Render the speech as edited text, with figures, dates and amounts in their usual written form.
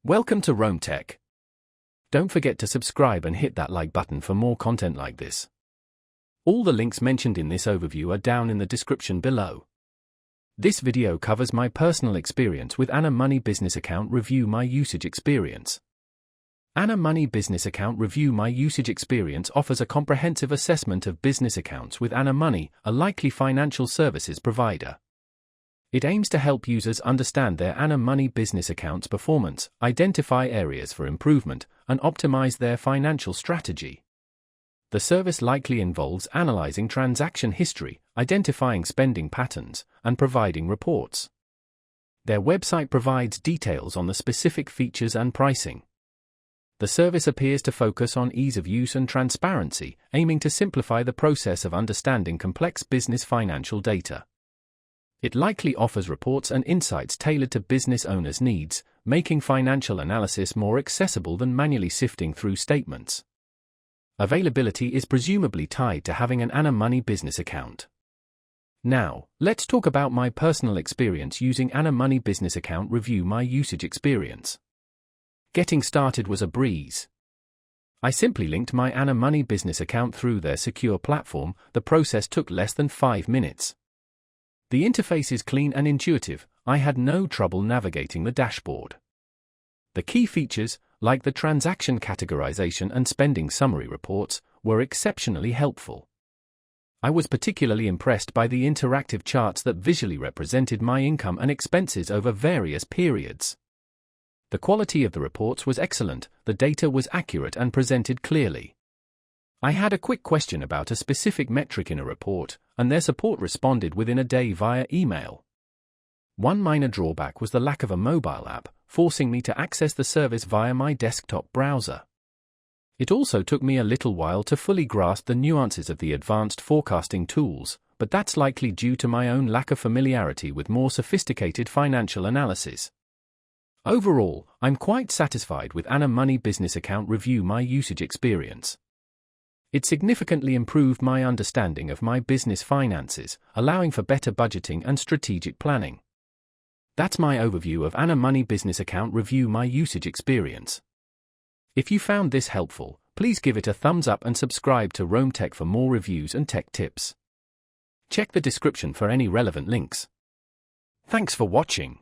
Welcome to Rome Tech. Don't forget to subscribe and hit that like button for more content like this. All the links mentioned in this overview are down in the description below. This video covers my personal experience with Anna Money Business Account Review My Usage Experience. Anna Money Business Account Review My Usage Experience offers a comprehensive assessment of business accounts with Anna Money, a likely financial services provider. It aims to help users understand their Anna Money business account's performance, identify areas for improvement, and optimize their financial strategy. The service likely involves analyzing transaction history, identifying spending patterns, and providing reports. Their website provides details on the specific features and pricing. The service appears to focus on ease of use and transparency, aiming to simplify the process of understanding complex business financial data. It likely offers reports and insights tailored to business owners' needs, making financial analysis more accessible than manually sifting through statements. Availability is presumably tied to having an Anna Money business account. Now, let's talk about my personal experience using Anna Money Business Account Review My Usage Experience. Getting started was a breeze. I simply linked my Anna Money business account through their secure platform. The process took less than 5 minutes. The interface is clean and intuitive. I had no trouble navigating the dashboard. The key features, like the transaction categorization and spending summary reports, were exceptionally helpful. I was particularly impressed by the interactive charts that visually represented my income and expenses over various periods. The quality of the reports was excellent, the data was accurate and presented clearly. I had a quick question about a specific metric in a report, and their support responded within a day via email. One minor drawback was the lack of a mobile app, forcing me to access the service via my desktop browser. It also took me a little while to fully grasp the nuances of the advanced forecasting tools, but that's likely due to my own lack of familiarity with more sophisticated financial analysis. Overall, I'm quite satisfied with Anna Money Business Account Review My Usage Experience. It significantly improved my understanding of my business finances, allowing for better budgeting and strategic planning. That's my overview of Anna Money Business Account Review My Usage Experience. If you found this helpful, please give it a thumbs up and subscribe to Rome Tech for more reviews and tech tips. Check the description for any relevant links. Thanks for watching.